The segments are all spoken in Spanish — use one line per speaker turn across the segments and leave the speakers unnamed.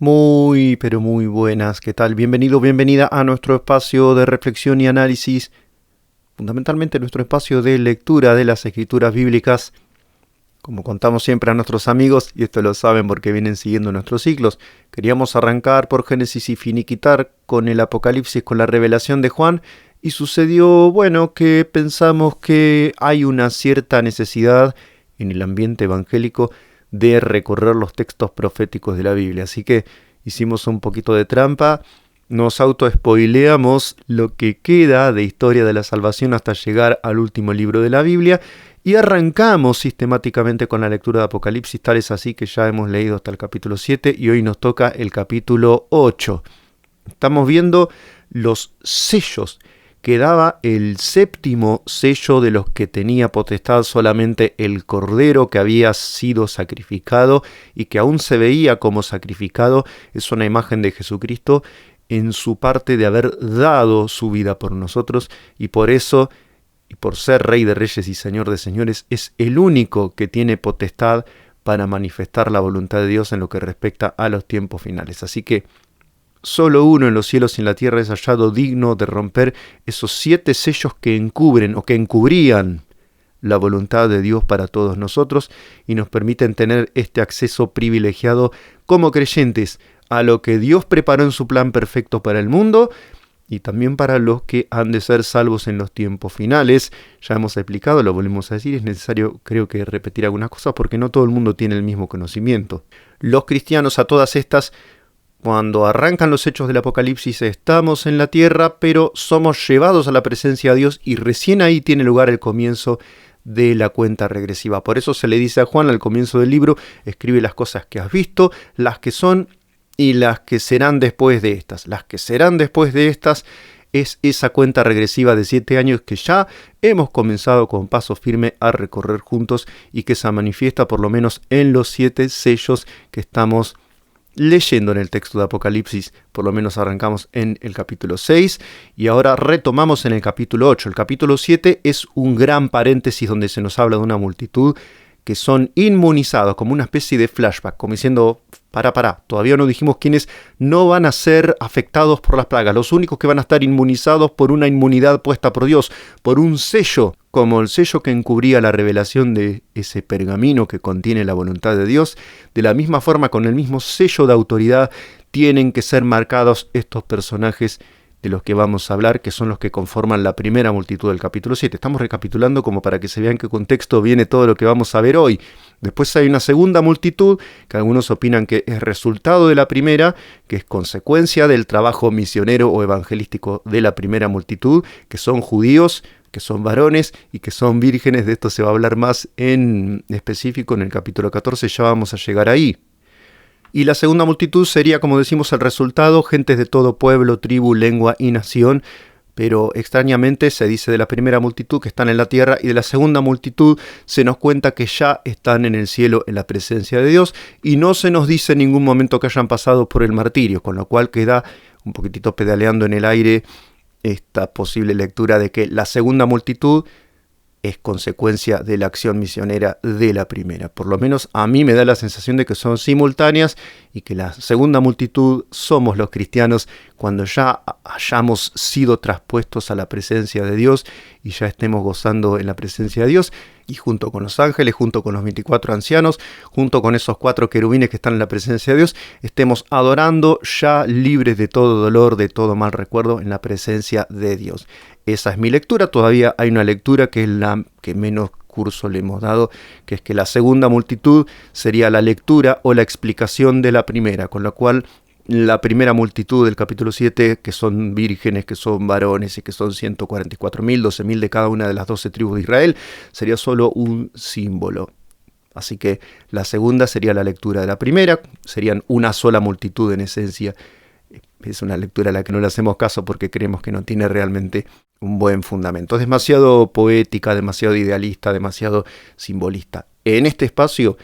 Muy, pero muy buenas. ¿Qué tal? Bienvenido, bienvenida a nuestro espacio de reflexión y análisis, fundamentalmente nuestro espacio de lectura de las escrituras bíblicas. Como contamos siempre a nuestros amigos, y esto lo saben porque vienen siguiendo nuestros ciclos, queríamos arrancar por Génesis y finiquitar con el Apocalipsis, con la revelación de Juan, y sucedió, bueno, que pensamos que hay una cierta necesidad en el ambiente evangélico de recorrer los textos proféticos de la Biblia. Así que hicimos un poquito de trampa, nos auto-spoileamos lo que queda de historia de la salvación hasta llegar al último libro de la Biblia y arrancamos sistemáticamente con la lectura de Apocalipsis, tal es así que ya hemos leído hasta el capítulo 7 y hoy nos toca el capítulo 8. Estamos viendo los sellos que daba el séptimo sello de los que tenía potestad solamente el cordero que había sido sacrificado y que aún se veía como sacrificado. Es una imagen de Jesucristo en su parte de haber dado su vida por nosotros, y por eso, y por ser Rey de Reyes y Señor de Señores, es el único que tiene potestad para manifestar la voluntad de Dios en lo que respecta a los tiempos finales. Así que solo uno en los cielos y en la tierra es hallado digno de romper esos 7 sellos que encubren o que encubrían la voluntad de Dios para todos nosotros y nos permiten tener este acceso privilegiado como creyentes a lo que Dios preparó en su plan perfecto para el mundo y también para los que han de ser salvos en los tiempos finales. Ya hemos explicado, lo volvemos a decir, es necesario creo que repetir algunas cosas porque no todo el mundo tiene el mismo conocimiento. Los cristianos a todas estas, cuando arrancan los hechos del Apocalipsis, estamos en la tierra, pero somos llevados a la presencia de Dios y recién ahí tiene lugar el comienzo de la cuenta regresiva. Por eso se le dice a Juan al comienzo del libro, escribe las cosas que has visto, las que son y las que serán después de estas. Las que serán después de estas es esa cuenta regresiva de 7 años que ya hemos comenzado con paso firme a recorrer juntos y que se manifiesta por lo menos en los 7 sellos que estamos leyendo en el texto de Apocalipsis. Por lo menos arrancamos en el capítulo 6 y ahora retomamos en el capítulo 8. El capítulo 7 es un gran paréntesis donde se nos habla de una multitud que son inmunizados, como una especie de flashback, como diciendo, todavía no dijimos quiénes no van a ser afectados por las plagas. Los únicos que van a estar inmunizados por una inmunidad puesta por Dios, por un sello, como el sello que encubría la revelación de ese pergamino que contiene la voluntad de Dios. De la misma forma, con el mismo sello de autoridad, tienen que ser marcados estos personajes de los que vamos a hablar, que son los que conforman la primera multitud del capítulo 7. Estamos recapitulando como para que se vean en qué contexto viene todo lo que vamos a ver hoy. Después hay una segunda multitud, que algunos opinan que es resultado de la primera, que es consecuencia del trabajo misionero o evangelístico de la primera multitud, que son judíos, que son varones y que son vírgenes. De esto se va a hablar más en específico en el capítulo 14, ya vamos a llegar ahí. Y la segunda multitud sería, como decimos, el resultado, gentes de todo pueblo, tribu, lengua y nación. Pero extrañamente se dice de la primera multitud que están en la tierra y de la segunda multitud se nos cuenta que ya están en el cielo en la presencia de Dios y no se nos dice en ningún momento que hayan pasado por el martirio, con lo cual queda un poquitito pedaleando en el aire esta posible lectura de que la segunda multitud es consecuencia de la acción misionera de la primera. Por lo menos a mí me da la sensación de que son simultáneas y que la segunda multitud somos los cristianos cuando ya hayamos sido traspuestos a la presencia de Dios y ya estemos gozando en la presencia de Dios y junto con los ángeles, junto con los 24 ancianos, junto con esos 4 querubines que están en la presencia de Dios, estemos adorando ya libres de todo dolor, de todo mal recuerdo en la presencia de Dios. Esa es mi lectura. Todavía hay una lectura que es la que menos curso le hemos dado, que es que la segunda multitud sería la lectura o la explicación de la primera, con lo cual la primera multitud del capítulo 7, que son vírgenes, que son varones y que son 144.000, 12.000 de cada una de las 12 tribus de Israel, sería solo un símbolo. Así que la segunda sería la lectura de la primera, serían una sola multitud en esencia. Es una lectura a la que no le hacemos caso porque creemos que no tiene realmente un buen fundamento. Es demasiado poética, demasiado idealista, demasiado simbolista. En este espacio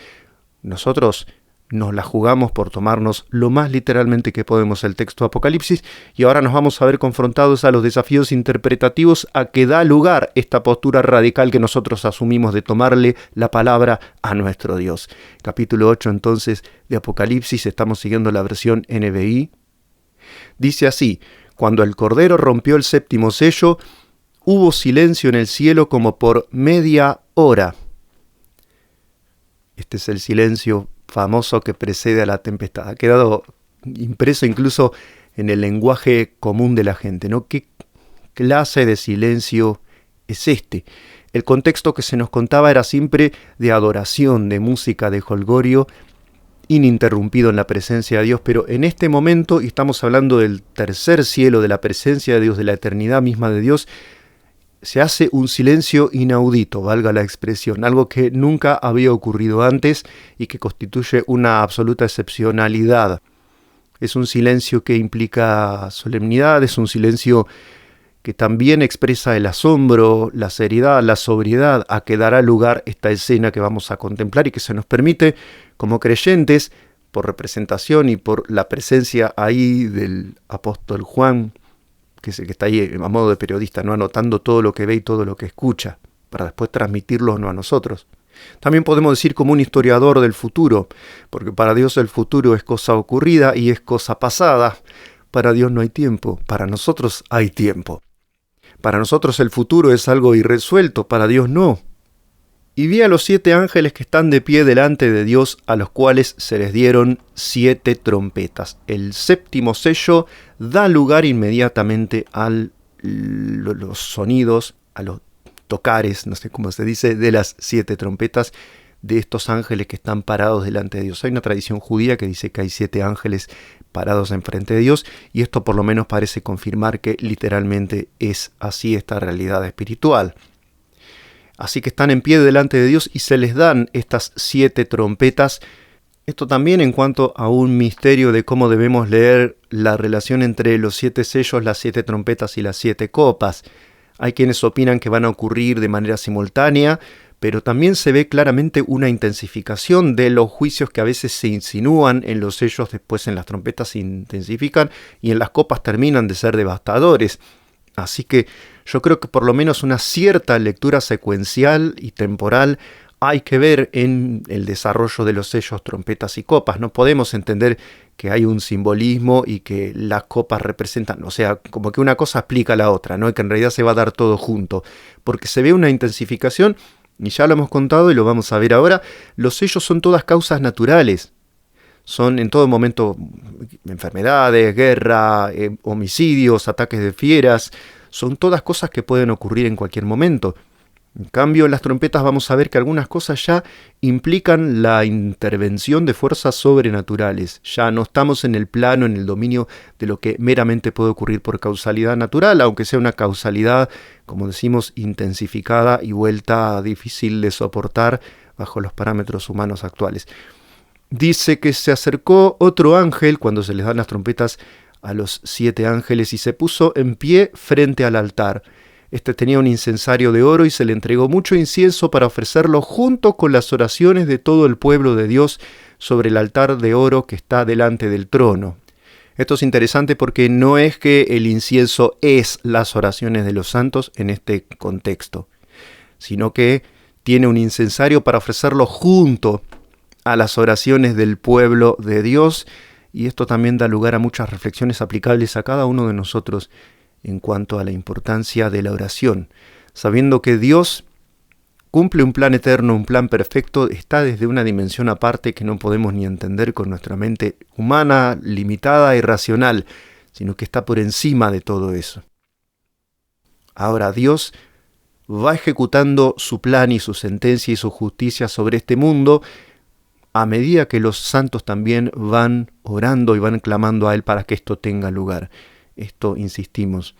nosotros nos la jugamos por tomarnos lo más literalmente que podemos el texto de Apocalipsis, y ahora nos vamos a ver confrontados a los desafíos interpretativos a que da lugar esta postura radical que nosotros asumimos de tomarle la palabra a nuestro Dios. Capítulo 8 entonces de Apocalipsis, estamos siguiendo la versión NBI. Dice así: cuando el Cordero rompió el séptimo sello, hubo silencio en el cielo como por media hora. Este es el silencio famoso que precede a la tempestad. Ha quedado impreso incluso en el lenguaje común de la gente, ¿no? ¿Qué clase de silencio es este? El contexto que se nos contaba era siempre de adoración, de música, de jolgorio, ininterrumpido en la presencia de Dios, pero en este momento, y estamos hablando del tercer cielo, de la presencia de Dios, de la eternidad misma de Dios, se hace un silencio inaudito, valga la expresión, algo que nunca había ocurrido antes y que constituye una absoluta excepcionalidad. Es un silencio que implica solemnidad, es un silencio que también expresa el asombro, la seriedad, la sobriedad a que dará lugar esta escena que vamos a contemplar y que se nos permite, como creyentes, por representación y por la presencia ahí del apóstol Juan, que es el que está ahí a modo de periodista, ¿no? Anotando todo lo que ve y todo lo que escucha, para después transmitirlo no a nosotros. También podemos decir como un historiador del futuro, porque para Dios el futuro es cosa ocurrida y es cosa pasada. Para Dios no hay tiempo, para nosotros hay tiempo. Para nosotros el futuro es algo irresuelto, para Dios no. Y vi a los 7 ángeles que están de pie delante de Dios, a los cuales se les dieron 7 trompetas. El séptimo sello da lugar inmediatamente a los sonidos, a los tocares, no sé cómo se dice, de las 7 trompetas de estos ángeles que están parados delante de Dios. Hay una tradición judía que dice que hay 7 ángeles parados enfrente de Dios, y esto por lo menos parece confirmar que literalmente es así esta realidad espiritual. Así que están en pie delante de Dios y se les dan estas 7 trompetas. Esto también en cuanto a un misterio de cómo debemos leer la relación entre los 7 sellos, las 7 trompetas y las 7 copas. Hay quienes opinan que van a ocurrir de manera simultánea, pero también se ve claramente una intensificación de los juicios que a veces se insinúan en los sellos, después en las trompetas se intensifican y en las copas terminan de ser devastadores. Así que yo creo que por lo menos una cierta lectura secuencial y temporal hay que ver en el desarrollo de los sellos, trompetas y copas. No podemos entender que hay un simbolismo y que las copas representan, o sea, como que una cosa explica a la otra, ¿no? Y que en realidad se va a dar todo junto, porque se ve una intensificación, y ya lo hemos contado y lo vamos a ver ahora. Los sellos son todas causas naturales. Son en todo momento enfermedades, guerra, homicidios, ataques de fieras. Son todas cosas que pueden ocurrir en cualquier momento. En cambio, en las trompetas vamos a ver que algunas cosas ya implican la intervención de fuerzas sobrenaturales. Ya no estamos en el plano, en el dominio de lo que meramente puede ocurrir por causalidad natural, aunque sea una causalidad, como decimos, intensificada y vuelta difícil de soportar bajo los parámetros humanos actuales. Dice que se acercó otro ángel cuando se les dan las trompetas a los 7 ángeles y se puso en pie frente al altar. Este tenía un incensario de oro y se le entregó mucho incienso para ofrecerlo junto con las oraciones de todo el pueblo de Dios sobre el altar de oro que está delante del trono. Esto es interesante porque no es que el incienso es las oraciones de los santos en este contexto, sino que tiene un incensario para ofrecerlo junto a las oraciones del pueblo de Dios, y esto también da lugar a muchas reflexiones aplicables a cada uno de nosotros en cuanto a la importancia de la oración, sabiendo que Dios cumple un plan eterno, un plan perfecto, está desde una dimensión aparte que no podemos ni entender con nuestra mente humana, limitada y racional, sino que está por encima de todo eso. Ahora Dios va ejecutando su plan y su sentencia y su justicia sobre este mundo a medida que los santos también van orando y van clamando a Él para que esto tenga lugar. Esto, insistimos,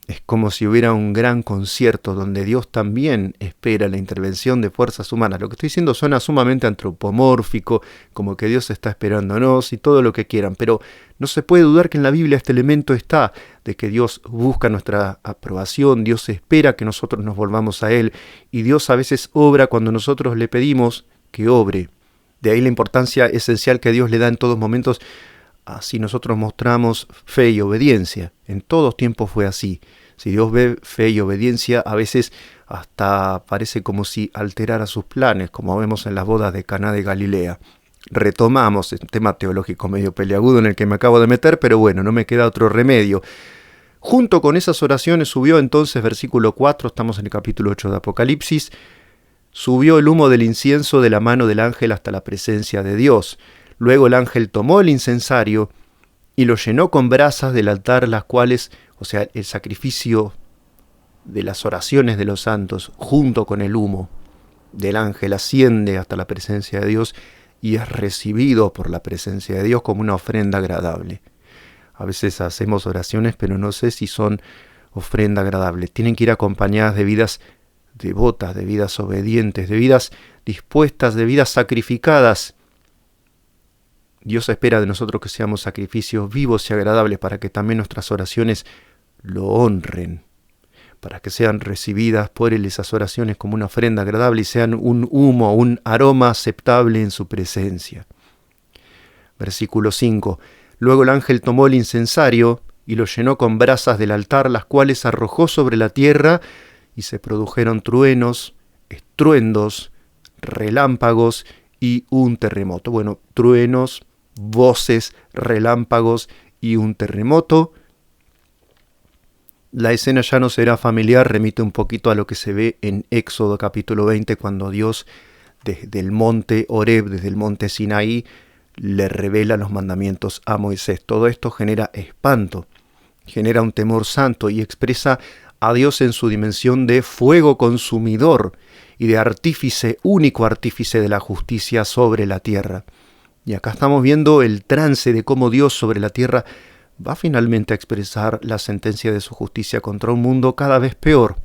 es como si hubiera un gran concierto donde Dios también espera la intervención de fuerzas humanas. Lo que estoy diciendo suena sumamente antropomórfico, como que Dios está esperándonos y todo lo que quieran, pero no se puede dudar que en la Biblia este elemento está, de que Dios busca nuestra aprobación, Dios espera que nosotros nos volvamos a Él, y Dios a veces obra cuando nosotros le pedimos que obre. De ahí la importancia esencial que Dios le da en todos momentos. Así nosotros mostramos fe y obediencia. En todos tiempos fue así. Si Dios ve fe y obediencia, a veces hasta parece como si alterara sus planes, como vemos en las bodas de Caná de Galilea. Retomamos el tema teológico medio peleagudo en el que me acabo de meter, pero bueno, no me queda otro remedio. Junto con esas oraciones subió entonces, versículo 4, estamos en el capítulo 8 de Apocalipsis, subió el humo del incienso de la mano del ángel hasta la presencia de Dios. Luego el ángel tomó el incensario y lo llenó con brasas del altar, las cuales, o sea, el sacrificio de las oraciones de los santos, junto con el humo del ángel, asciende hasta la presencia de Dios y es recibido por la presencia de Dios como una ofrenda agradable. A veces hacemos oraciones, pero no sé si son ofrenda agradable. Tienen que ir acompañadas de vidas devotas, de vidas obedientes, de vidas dispuestas, de vidas sacrificadas. Dios espera de nosotros que seamos sacrificios vivos y agradables para que también nuestras oraciones lo honren, para que sean recibidas por Él esas oraciones como una ofrenda agradable y sean un humo, un aroma aceptable en su presencia. Versículo 5. Luego el ángel tomó el incensario y lo llenó con brasas del altar, las cuales arrojó sobre la tierra, y se produjeron truenos, estruendos, relámpagos y un terremoto. Bueno, truenos, voces, relámpagos y un terremoto. La escena ya no será familiar, remite un poquito a lo que se ve en Éxodo capítulo 20, cuando Dios desde el monte Horeb, desde el monte Sinaí, le revela los mandamientos a Moisés. Todo esto genera espanto, genera un temor santo y expresa a Dios en su dimensión de fuego consumidor y de artífice, único artífice de la justicia sobre la tierra. Y acá estamos viendo el trance de cómo Dios sobre la tierra va finalmente a expresar la sentencia de su justicia contra un mundo cada vez peor.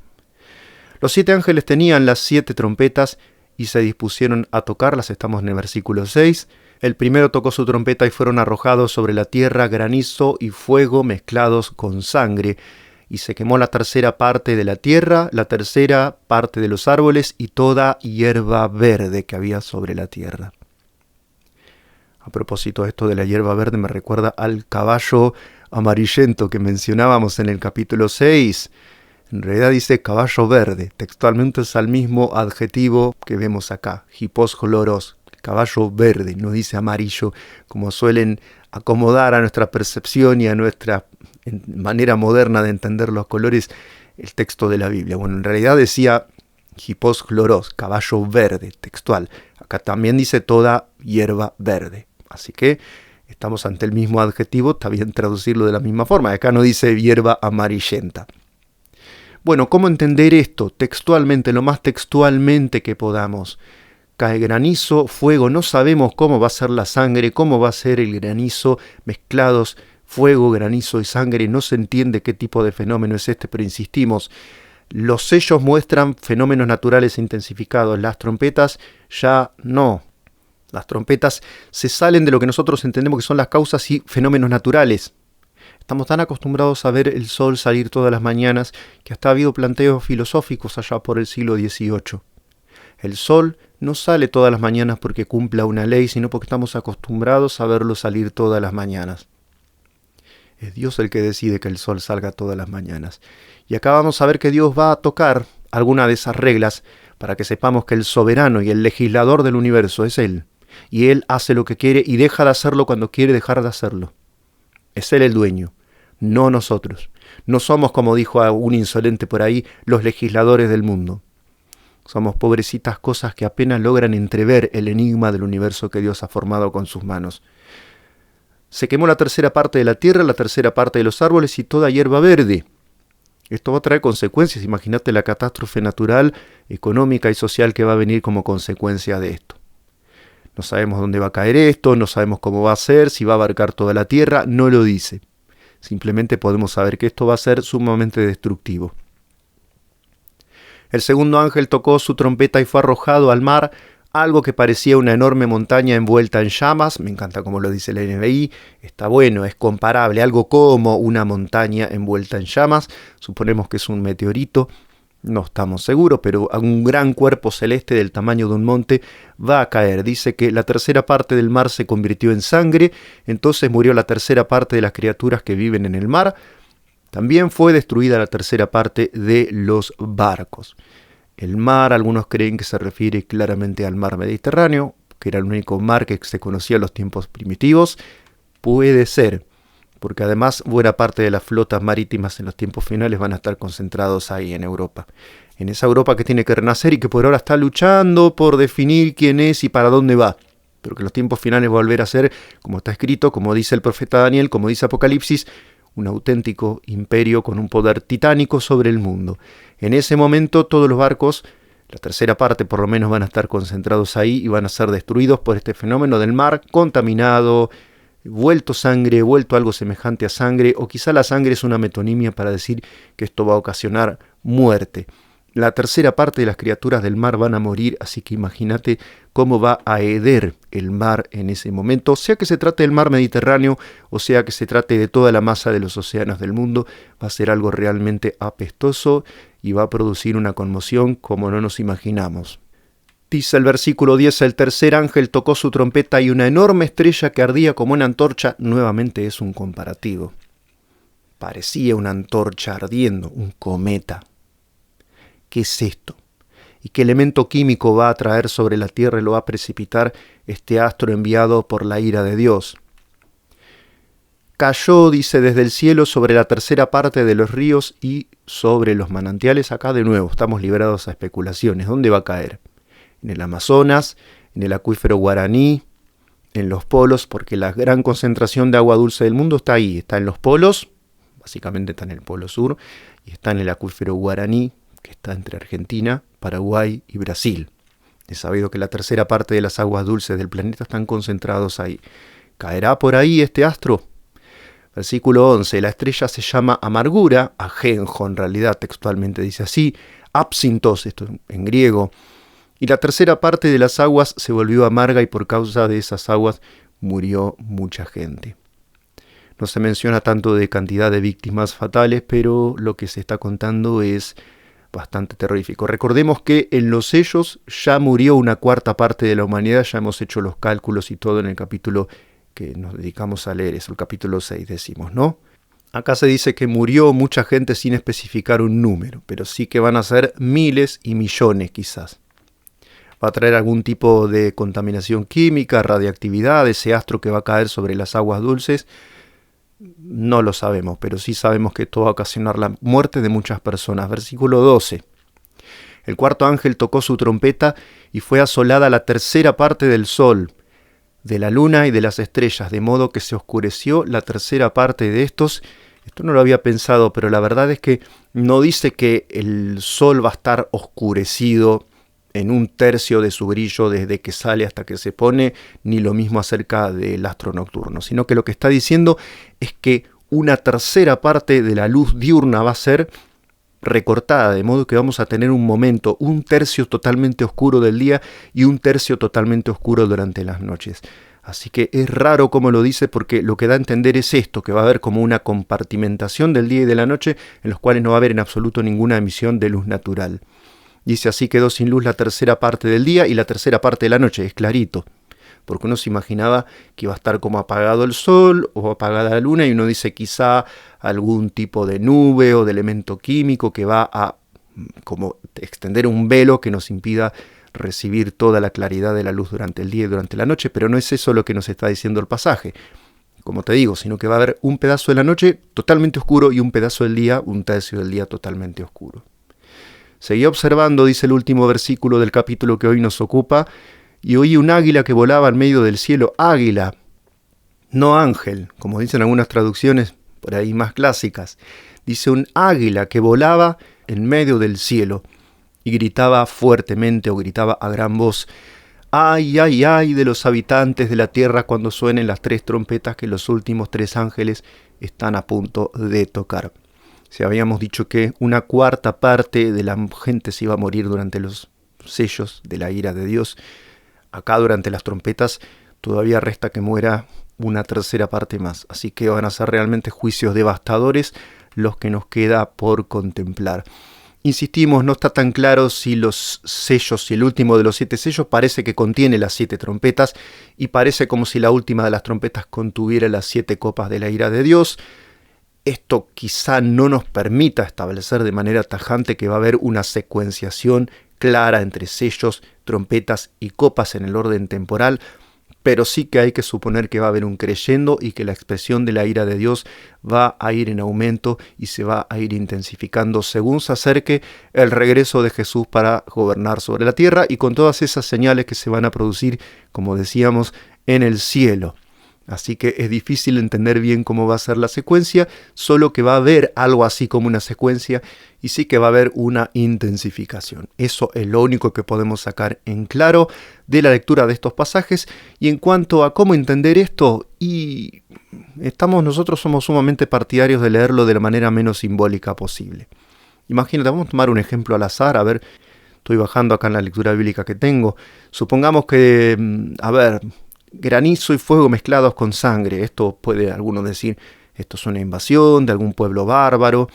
Los 7 ángeles tenían las 7 trompetas y se dispusieron a tocarlas. Estamos en el versículo 6. El primero tocó su trompeta y fueron arrojados sobre la tierra granizo y fuego mezclados con sangre. Y se quemó la tercera parte de la tierra, la tercera parte de los árboles y toda hierba verde que había sobre la tierra. A propósito, esto de la hierba verde me recuerda al caballo amarillento que mencionábamos en el capítulo 6. En realidad dice caballo verde, textualmente es el mismo adjetivo que vemos acá, hipos chloros, caballo verde, no dice amarillo, como suelen acomodar a nuestra percepción y a nuestra manera moderna de entender los colores el texto de la Biblia. Bueno, en realidad decía hipos chloros, caballo verde, textual. Acá también dice toda hierba verde. Así que estamos ante el mismo adjetivo, está bien traducirlo de la misma forma. Acá no dice hierba amarillenta. Bueno, ¿cómo entender esto? Textualmente, lo más textualmente que podamos. Cae granizo, fuego, no sabemos cómo va a ser la sangre, cómo va a ser el granizo, mezclados fuego, granizo y sangre. No se entiende qué tipo de fenómeno es este, pero insistimos. Los sellos muestran fenómenos naturales intensificados. Las trompetas ya no. Las trompetas se salen de lo que nosotros entendemos que son las causas y fenómenos naturales. Estamos tan acostumbrados a ver el sol salir todas las mañanas que hasta ha habido planteos filosóficos allá por el siglo XVIII. El sol no sale todas las mañanas porque cumpla una ley, sino porque estamos acostumbrados a verlo salir todas las mañanas. Es Dios el que decide que el sol salga todas las mañanas. Y acá vamos a ver que Dios va a tocar alguna de esas reglas para que sepamos que el soberano y el legislador del universo es Él. Y Él hace lo que quiere y deja de hacerlo cuando quiere dejar de hacerlo. Es Él el dueño, no nosotros. No somos, como dijo un insolente por ahí, los legisladores del mundo. Somos pobrecitas cosas que apenas logran entrever el enigma del universo que Dios ha formado con sus manos. Se quemó la tercera parte de la tierra, la tercera parte de los árboles y toda hierba verde. Esto va a traer consecuencias. Imagínate la catástrofe natural, económica y social que va a venir como consecuencia de esto. No sabemos dónde va a caer esto, no sabemos cómo va a ser, si va a abarcar toda la tierra, no lo dice. Simplemente podemos saber que esto va a ser sumamente destructivo. El segundo ángel tocó su trompeta y fue arrojado al mar, algo que parecía una enorme montaña envuelta en llamas. Me encanta como lo dice la NBI, está bueno, es comparable, algo como una montaña envuelta en llamas. Suponemos que es un meteorito. No estamos seguros, pero un gran cuerpo celeste del tamaño de un monte va a caer. Dice que la tercera parte del mar se convirtió en sangre, entonces murió la tercera parte de las criaturas que viven en el mar. También fue destruida la tercera parte de los barcos. El mar, algunos creen que se refiere claramente al mar Mediterráneo, que era el único mar que se conocía en los tiempos primitivos. Puede ser, porque además buena parte de las flotas marítimas en los tiempos finales van a estar concentrados ahí en Europa. En esa Europa que tiene que renacer y que por ahora está luchando por definir quién es y para dónde va. Pero que en los tiempos finales va a volver a ser, como está escrito, como dice el profeta Daniel, como dice Apocalipsis, un auténtico imperio con un poder titánico sobre el mundo. En ese momento todos los barcos, la tercera parte por lo menos, van a estar concentrados ahí y van a ser destruidos por este fenómeno del mar contaminado, vuelto sangre, vuelto algo semejante a sangre, o quizá la sangre es una metonimia para decir que esto va a ocasionar muerte. La tercera parte de las criaturas del mar van a morir, así que imagínate cómo va a heder el mar en ese momento, sea que se trate del mar Mediterráneo o sea que se trate de toda la masa de los océanos del mundo. Va a ser algo realmente apestoso y va a producir una conmoción como no nos imaginamos. Dice el versículo 10, el tercer ángel tocó su trompeta y una enorme estrella que ardía como una antorcha, nuevamente es un comparativo. Parecía una antorcha ardiendo, un cometa. ¿Qué es esto? ¿Y qué elemento químico va a traer sobre la tierra y lo va a precipitar este astro enviado por la ira de Dios? Cayó, dice, desde el cielo sobre la tercera parte de los ríos y sobre los manantiales. Acá de nuevo estamos librados a especulaciones. ¿Dónde va a caer? En el Amazonas, en el acuífero Guaraní, en los polos, porque la gran concentración de agua dulce del mundo está ahí, está en los polos, básicamente está en el polo sur, y está en el acuífero Guaraní, que está entre Argentina, Paraguay y Brasil. Es sabido que la tercera parte de las aguas dulces del planeta están concentrados ahí. ¿Caerá por ahí este astro? Versículo 11, la estrella se llama Amargura, ajenjo en realidad textualmente dice así, absintos, esto en griego, y la tercera parte de las aguas se volvió amarga y por causa de esas aguas murió mucha gente. No se menciona tanto de cantidad de víctimas fatales, pero lo que se está contando es bastante terrorífico. Recordemos que en los sellos ya murió una cuarta parte de la humanidad, ya hemos hecho los cálculos y todo en el capítulo que nos dedicamos a leer, es el capítulo 6 decimos, ¿no? Acá se dice que murió mucha gente sin especificar un número, pero sí que van a ser miles y millones quizás. Va a traer algún tipo de contaminación química, radiactividad, ese astro que va a caer sobre las aguas dulces. No lo sabemos, pero sí sabemos que esto va a ocasionar la muerte de muchas personas. Versículo 12. El cuarto ángel tocó su trompeta y fue asolada la tercera parte del sol, de la luna y de las estrellas, de modo que se oscureció la tercera parte de estos. Esto no lo había pensado, pero la verdad es que no dice que el sol va a estar oscurecido en un tercio de su brillo desde que sale hasta que se pone, ni lo mismo acerca del astro nocturno, sino que lo que está diciendo es que una tercera parte de la luz diurna va a ser recortada, de modo que vamos a tener un momento, un tercio totalmente oscuro del día y un tercio totalmente oscuro durante las noches. Así que es raro como lo dice, porque lo que da a entender es esto, que va a haber como una compartimentación del día y de la noche, en los cuales no va a haber en absoluto ninguna emisión de luz natural. Dice, así quedó sin luz la tercera parte del día y la tercera parte de la noche, es clarito. Porque uno se imaginaba que iba a estar como apagado el sol o apagada la luna, y uno dice quizá algún tipo de nube o de elemento químico que va a como extender un velo que nos impida recibir toda la claridad de la luz durante el día y durante la noche, pero no es eso lo que nos está diciendo el pasaje, como te digo, sino que va a haber un pedazo de la noche totalmente oscuro y un pedazo del día, un tercio del día totalmente oscuro. Seguí observando, dice el último versículo del capítulo que hoy nos ocupa, y oí un águila que volaba en medio del cielo. Águila, no ángel, como dicen algunas traducciones por ahí más clásicas. Dice un águila que volaba en medio del cielo y gritaba fuertemente, o gritaba a gran voz: ¡ay, ay, ay de los habitantes de la tierra cuando suenen las tres trompetas que los últimos tres ángeles están a punto de tocar! Si habíamos dicho que una cuarta parte de la gente se iba a morir durante los sellos de la ira de Dios, acá durante las trompetas todavía resta que muera una tercera parte más. Así que van a ser realmente juicios devastadores los que nos queda por contemplar. Insistimos, no está tan claro si los sellos, si el último de los 7 sellos parece que contiene las 7 trompetas y parece como si la última de las trompetas contuviera las 7 copas de la ira de Dios. Esto quizá no nos permita establecer de manera tajante que va a haber una secuenciación clara entre sellos, trompetas y copas en el orden temporal, pero sí que hay que suponer que va a haber un creyendo y que la expresión de la ira de Dios va a ir en aumento y se va a ir intensificando según se acerque el regreso de Jesús para gobernar sobre la tierra y con todas esas señales que se van a producir, como decíamos, en el cielo. Así que es difícil entender bien cómo va a ser la secuencia, solo que va a haber algo así como una secuencia y sí que va a haber una intensificación. Eso es lo único que podemos sacar en claro de la lectura de estos pasajes. Y en cuanto a cómo entender esto, nosotros somos sumamente partidarios de leerlo de la manera menos simbólica posible. Imagínate, vamos a tomar un ejemplo al azar, a ver, estoy bajando acá en la lectura bíblica que tengo. Supongamos que, granizo y fuego mezclados con sangre. Esto puede alguno decir, esto es una invasión de algún pueblo bárbaro.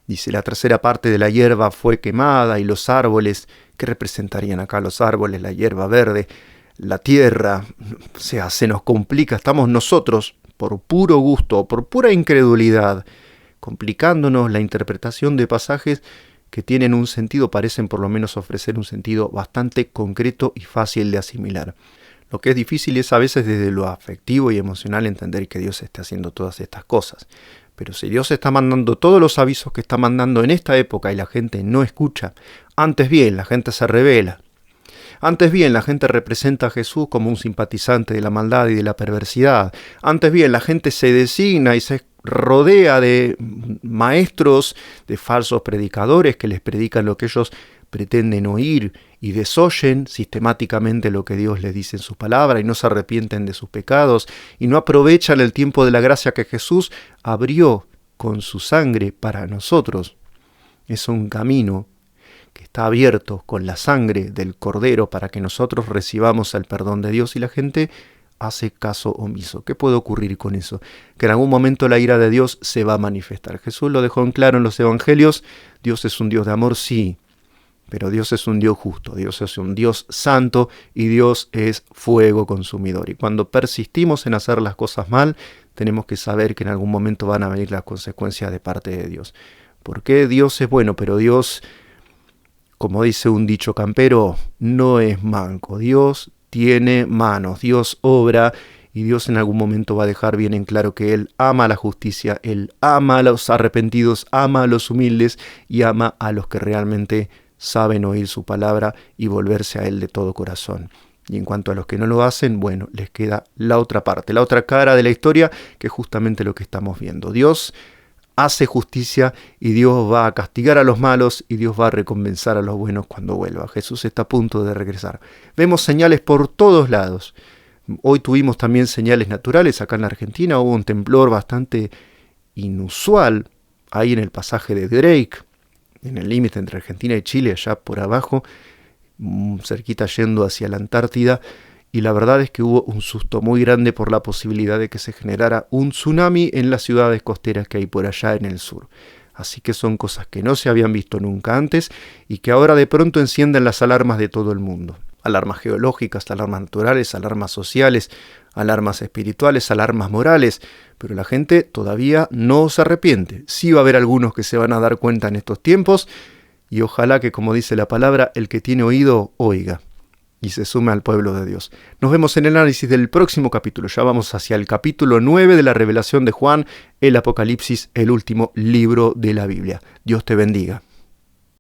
Dice, la tercera parte de la hierba fue quemada y los árboles, ¿qué representarían acá los árboles? La hierba verde, la tierra, o sea, se nos complica. Estamos nosotros, por puro gusto, por pura incredulidad, complicándonos la interpretación de pasajes que tienen un sentido, parecen por lo menos ofrecer un sentido bastante concreto y fácil de asimilar. Lo que es difícil es a veces desde lo afectivo y emocional entender que Dios está haciendo todas estas cosas. Pero si Dios está mandando todos los avisos que está mandando en esta época y la gente no escucha, antes bien la gente se rebela. Antes bien la gente representa a Jesús como un simpatizante de la maldad y de la perversidad. Antes bien la gente se designa y se rodea de maestros, de falsos predicadores que les predican lo que ellos pretenden oír y desoyen sistemáticamente lo que Dios les dice en su palabra y no se arrepienten de sus pecados y no aprovechan el tiempo de la gracia que Jesús abrió con su sangre para nosotros. Es un camino que está abierto con la sangre del Cordero para que nosotros recibamos el perdón de Dios y la gente hace caso omiso. ¿Qué puede ocurrir con eso? Que en algún momento la ira de Dios se va a manifestar. Jesús lo dejó en claro en los evangelios. Dios es un Dios de amor, sí. Pero Dios es un Dios justo, Dios es un Dios santo y Dios es fuego consumidor. Y cuando persistimos en hacer las cosas mal, tenemos que saber que en algún momento van a venir las consecuencias de parte de Dios. Porque Dios es bueno, pero Dios, como dice un dicho campero, no es manco. Dios tiene manos, Dios obra y Dios en algún momento va a dejar bien en claro que Él ama la justicia, Él ama a los arrepentidos, ama a los humildes y ama a los que realmente saben oír su palabra y volverse a Él de todo corazón. Y en cuanto a los que no lo hacen, bueno, les queda la otra parte, la otra cara de la historia, que es justamente lo que estamos viendo. Dios hace justicia y Dios va a castigar a los malos y Dios va a recompensar a los buenos cuando vuelva. Jesús está a punto de regresar. Vemos señales por todos lados. Hoy tuvimos también señales naturales. Acá en la Argentina hubo un temblor bastante inusual, ahí en el pasaje de Drake, en el límite entre Argentina y Chile, allá por abajo, cerquita yendo hacia la Antártida, y la verdad es que hubo un susto muy grande por la posibilidad de que se generara un tsunami en las ciudades costeras que hay por allá en el sur. Así que son cosas que no se habían visto nunca antes y que ahora de pronto encienden las alarmas de todo el mundo. Alarmas geológicas, alarmas naturales, alarmas sociales, alarmas espirituales, alarmas morales, pero la gente todavía no se arrepiente. Sí va a haber algunos que se van a dar cuenta en estos tiempos y ojalá que, como dice la palabra, el que tiene oído, oiga y se sume al pueblo de Dios. Nos vemos en el análisis del próximo capítulo. Ya vamos hacia el capítulo 9 de la revelación de Juan, el Apocalipsis, el último libro de la Biblia. Dios te bendiga.